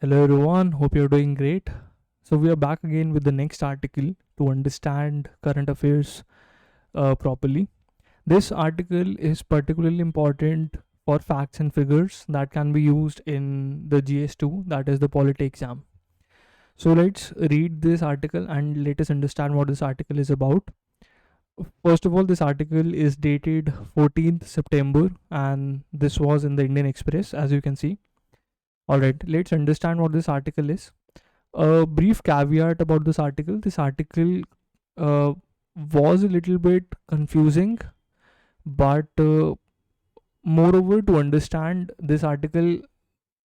Hello everyone, hope you're doing great. So we are back again with the next article to understand current affairs properly. This article is particularly important for facts and figures that can be used in the GS2, that is the polity exam. So let's read this article and let us understand what this article is about. First of all, this article is dated 14th September and this was in the Indian Express, as you can see. Alright, let's understand what this article is. A brief caveat about this article. This article uh, was a little bit confusing, but moreover, to understand this article,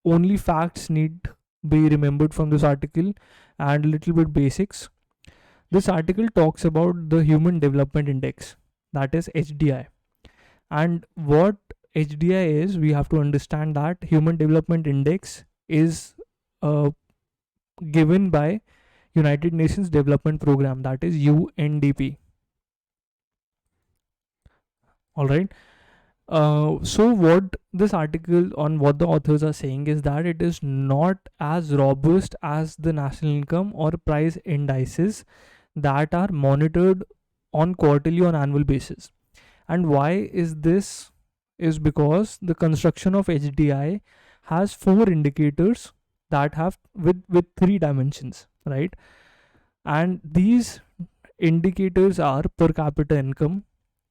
only facts need be remembered from this article and a little bit basics. This article talks about the Human Development Index, that is HDI. And what HDI is, we have to understand that Human Development Index is uh, given by United Nations Development Program, that is UNDP. All right. So what this article on what the authors are saying is that it is not as robust as the national income or price indices that are monitored on quarterly on annual basis. And why is this? Is because the construction of HDI has four indicators that have with three dimensions, right? And these indicators are per capita income,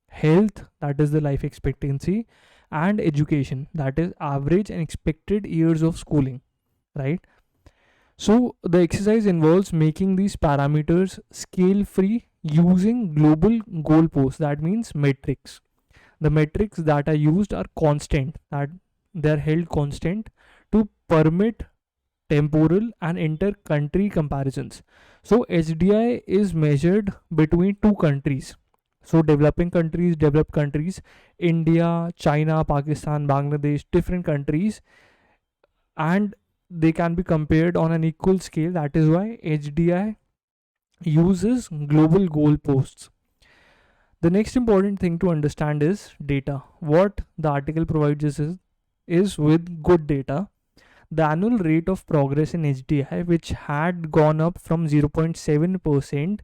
health, that is the life expectancy, and education, that is average and expected years of schooling, right? So the exercise involves making these parameters scale free using global goalposts, that means metrics. The metrics that are used are constant, that they are held constant to permit temporal and inter-country comparisons. So HDI is measured between two countries. So developing countries, developed countries, India, China, Pakistan, Bangladesh, different countries, and they can be compared on an equal scale. That is why HDI uses global goalposts. The next important thing to understand is data. What the article provides us is with good data. The annual rate of progress in HDI, which had gone up from 0.7%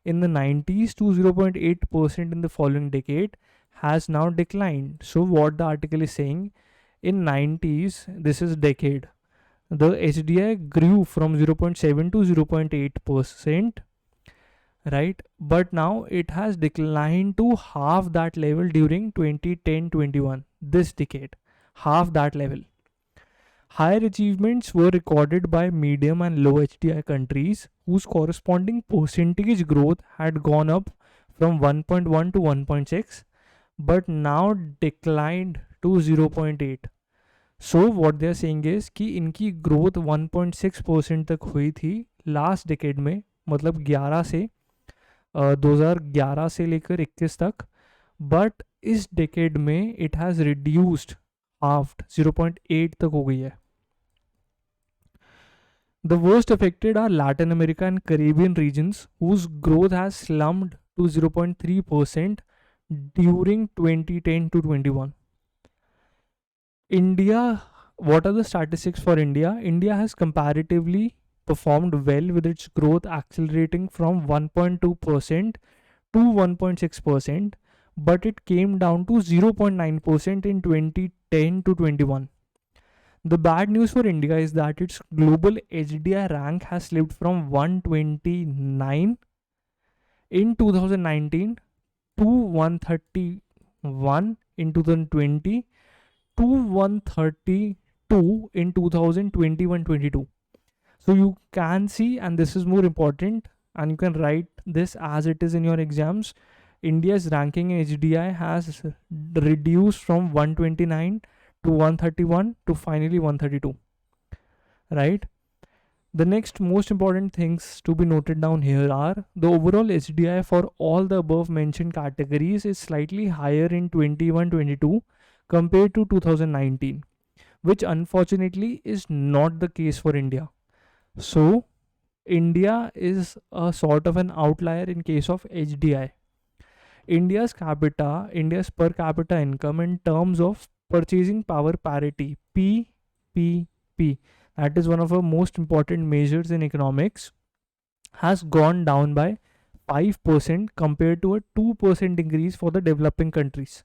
in the 90s to 0.8% in the following decade, has now declined. So what the article is saying, in 90s, this is decade, the HDI grew from 0.7 to 0.8%, right? But now it has declined to half that level during 2010-21, this decade, half that level. Higher achievements were recorded by medium and low HDI countries whose corresponding percentage growth had gone up from 1.1 to 1.6 but now declined to 0.8. So what they are saying is कि इनकी growth 1.6% तक हुई थी last decade में, मतलब 11 से 2011 से लेकर 21 तक, बट इस डेकेड में इट हैज़ रिड्यूस्ड halved, 0.8 तक हो गई है. The worst affected are Latin America and Caribbean regions whose growth has slumped to 0.3% during 2010 to 21. India, what are the statistics for India? India has comparatively performed well with its growth accelerating from 1.2% to 1.6%, but it came down to 0.9% in 2010 to 21. The bad news for India is that its global HDI rank has slipped from 129 in 2019 to 131 in 2020 to 132 in 2021-22. So you can see, and this is more important, and you can write this as it is in your exams, India's ranking in HDI has reduced from 129 to 131 to finally 132, right? The next most important things to be noted down here are the overall HDI for all the above mentioned categories is slightly higher in 21-22 compared to 2019, which unfortunately is not the case for India. So India is a sort of an outlier in case of HDI. India's per capita income in terms of purchasing power parity, PPP, that is one of our most important measures in economics, has gone down by 5% compared to a 2% increase for the developing countries.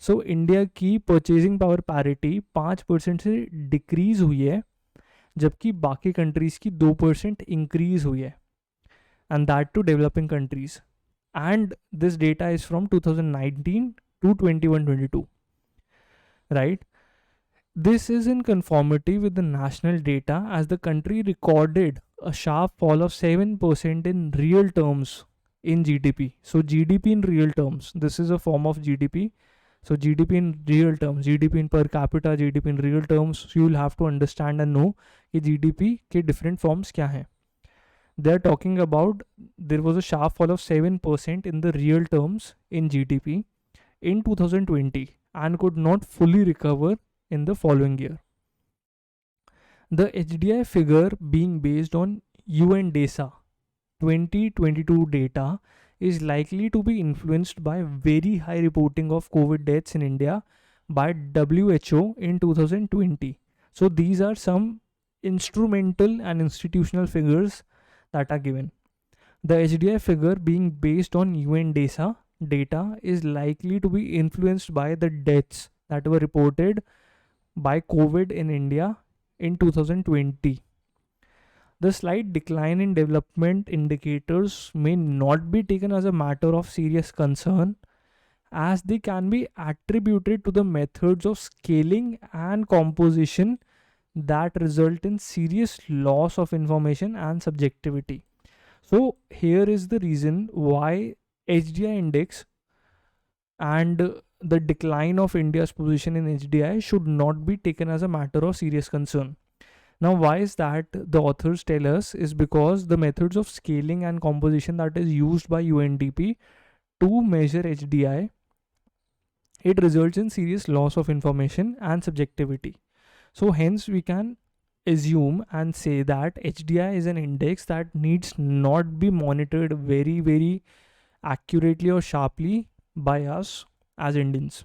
So India की purchasing power parity 5% से decrease हुई है, जबकि बाकी countries की 2% increase हुई है, and that to developing countries. And this data is from 2019 to 21-22, right? This is in conformity with the national data, as the country recorded a sharp fall of 7% in real terms in GDP. So GDP in real terms, this is a form of GDP. So GDP in real terms, GDP in per capita, GDP in real terms, so you will have to understand and know कि GDP के different forms क्या हैं. They are talking about there was a sharp fall of 7% in the real terms in GDP in 2020 and could not fully recover in the following year. The HDI figure being based on UN DESA 2022 data is likely to be influenced by very high reporting of COVID deaths in India by WHO in 2020. So these are some instrumental and institutional figures that are given. The HDI figure being based on UN DESA data is likely to be influenced by the deaths that were reported by COVID in India in 2020. The slight decline in development indicators may not be taken as a matter of serious concern, as they can be attributed to the methods of scaling and composition that result in serious loss of information and subjectivity. So here is the reason why HDI index and the decline of India's position in HDI should not be taken as a matter of serious concern. Now, why is that the authors tell us is because the methods of scaling and composition that is used by UNDP to measure HDI, it results in serious loss of information and subjectivity. So hence we can assume and say that HDI is an index that needs not be monitored very accurately or sharply by us as Indians.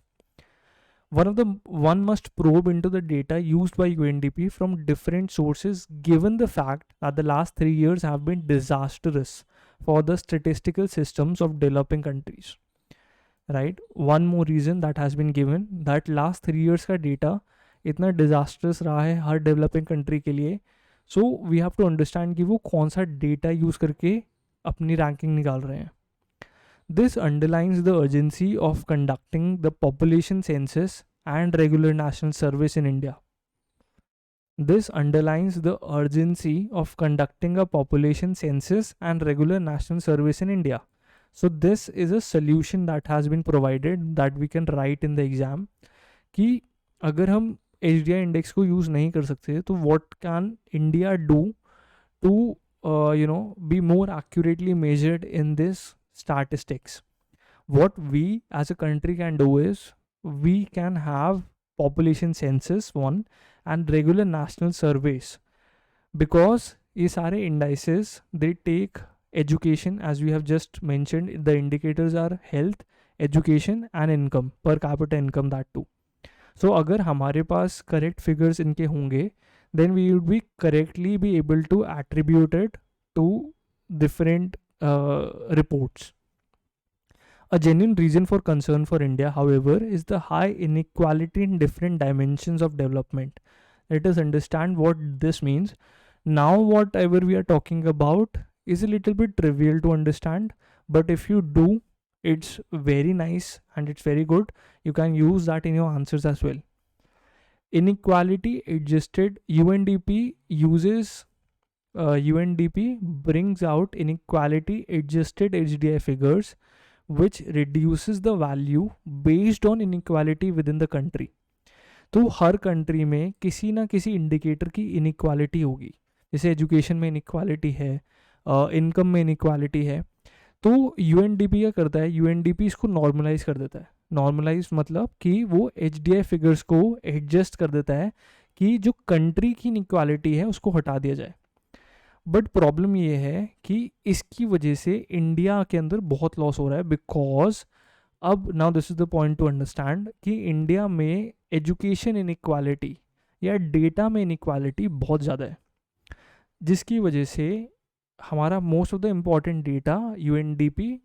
One must probe into the data used by UNDP from different sources, given the fact that the last 3 years have been disastrous for the statistical systems of developing countries. Right? One more reason that has been given, that last 3 years का data इतना disastrous रहा है हर developing country के लिए. So we have to understand कि वो कौन सा data use करके अपनी ranking निकाल रहे हैं. This underlines the urgency of conducting the population census and regular national service in India. This underlines the urgency of conducting a population census and regular national service in India. So this is a solution that has been provided that we can write in the exam कि अगर हम HDI index को use नहीं कर सकते तो what can India do to be more accurately measured in this statistics. What we as a country can do is we can have population census one and regular national surveys, because these are indices, they take education, as we have just mentioned, the indicators are health, education and income, per capita income, that too. So अगर हमारे पास correct figures इनके होंगे, then we would be correctly be able to attribute it to different reports. A genuine reason for concern for India, however, is the high inequality in different dimensions of development. Let us understand what this means. Now, whatever we are talking about is a little bit trivial to understand, but if you do, it's very nice and it's very good. You can use that in your answers as well. Inequality adjusted, UNDP uses UNDP brings out inequality adjusted HDI figures, which reduces the value based on inequality within the country. तो हर country में किसी ना किसी indicator की inequality होगी. जैसे education में inequality है, इनकम में इनइक्वालिटी है. तो यूएनडीपी क्या करता है, यूएनडीपी इसको नॉर्मलाइज कर देता है. नॉर्मलाइज मतलब कि वो एचडीआई फिगर्स को एडजस्ट कर देता है कि जो कंट्री की इनइक्वालिटी है उसको हटा दिया जाए. बट प्रॉब्लम ये है कि इसकी वजह से इंडिया के अंदर बहुत लॉस हो रहा है, बिकॉज अब now this is the point two understand कि इंडिया में एजुकेशन इनइक्वालिटी या डेटा में इनइक्वालिटी बहुत ज़्यादा है, जिसकी वजह से हमारा most of the important data UNDP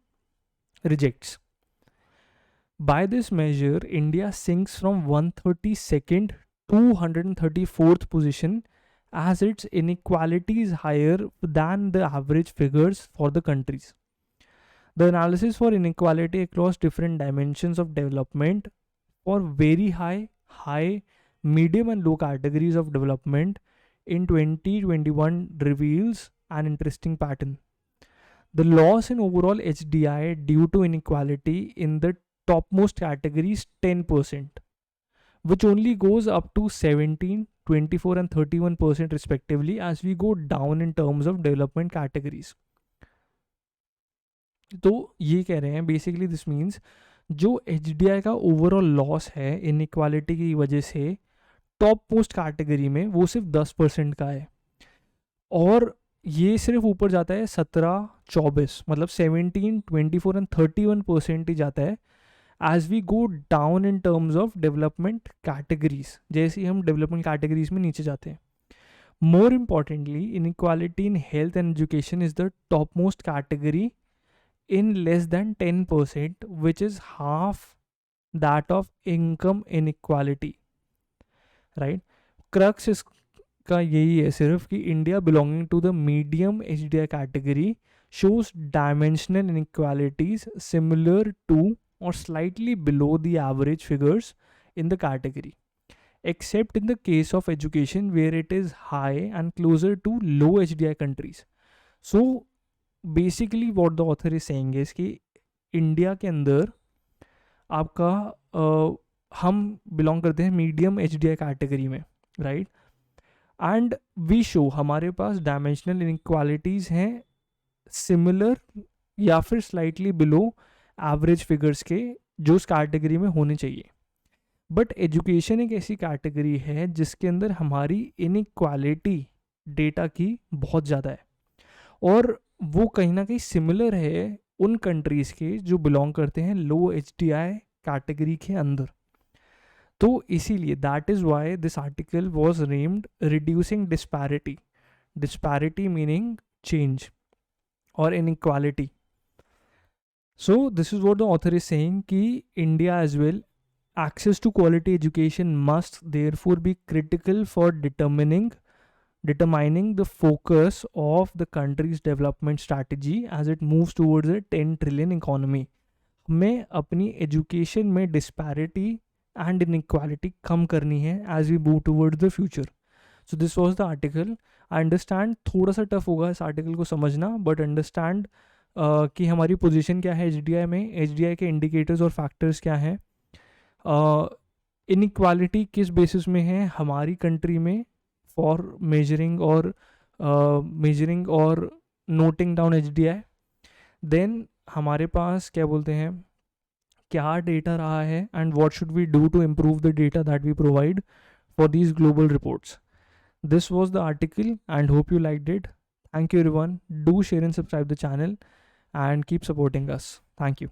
rejects. By this measure, India sinks from 132nd to 134th position, as its inequality is higher than the average figures for the countries. The analysis for inequality across different dimensions of development for very high, high, medium and low categories of development in 2021 reveals an interesting pattern. The loss in overall HDI due to inequality in the topmost category is 10%, which only goes up to 17, 24 and 31% respectively as we go down in terms of development categories. तो ये कह रहे हैं basically this means जो HDI का overall loss है inequality की वजह से टॉप मोस्ट कैटेगरी में वो सिर्फ 10% का है, और ये सिर्फ ऊपर जाता है 17, 24, मतलब 17, 24 एंड 31% ही जाता है as we go down in terms of development categories, जैसे ही हम डेवलपमेंट कैटेगरीज में नीचे जाते हैं. More importantly inequality in health and education is the top most category in less than 10%, which is half that of income inequality, right? Crux is का यही है सिर्फ कि India belonging to the medium HDI category shows dimensional inequalities similar to or slightly below the average figures in the category, except in the case of education where it is high and closer to low HDI countries. So basically what the author is saying is कि India के अंदर आपका हम belong करते हैं medium HDI category में, right? And we show हमारे पास dimensional inequalities हैं सिमिलर या फिर स्लाइटली बिलो एवरेज फिगर्स के जो उस कैटेगरी में होने चाहिए. बट एजुकेशन एक ऐसी कैटेगरी है जिसके अंदर हमारी इनइक्वालिटी डेटा की बहुत ज़्यादा है, और वो कहीं ना कहीं सिमिलर है उन कंट्रीज़ के जो बिलोंग करते हैं लो HDI कैटेगरी के अंदर. तो इसीलिए that is why this article was named reducing disparity. Disparity meaning change और inequality. So this is what the author is saying कि India as well access to quality education must therefore be critical for determining the focus of the country's development strategy as it moves towards a 10 trillion economy. हमें अपनी education में disparity and inequality कम करनी है as we move towards the future. So this was the article. I understand थोड़ा सा tough होगा इस आर्टिकल को समझना, बट अंडरस्टैंड कि हमारी पोजीशन क्या है HDI में, HDI के इंडिकेटर्स और फैक्टर्स क्या हैं, इनइक्वालिटी किस बेसिस में है हमारी कंट्री में फॉर मेजरिंग और नोटिंग डाउन HDI. देन हमारे पास क्या बोलते हैं, क्या डेटा रहा है and what should we do to improve the data that we provide for these global reports. This was the article and hope you liked it. Thank you everyone. Do share and subscribe the channel and keep supporting us. Thank you.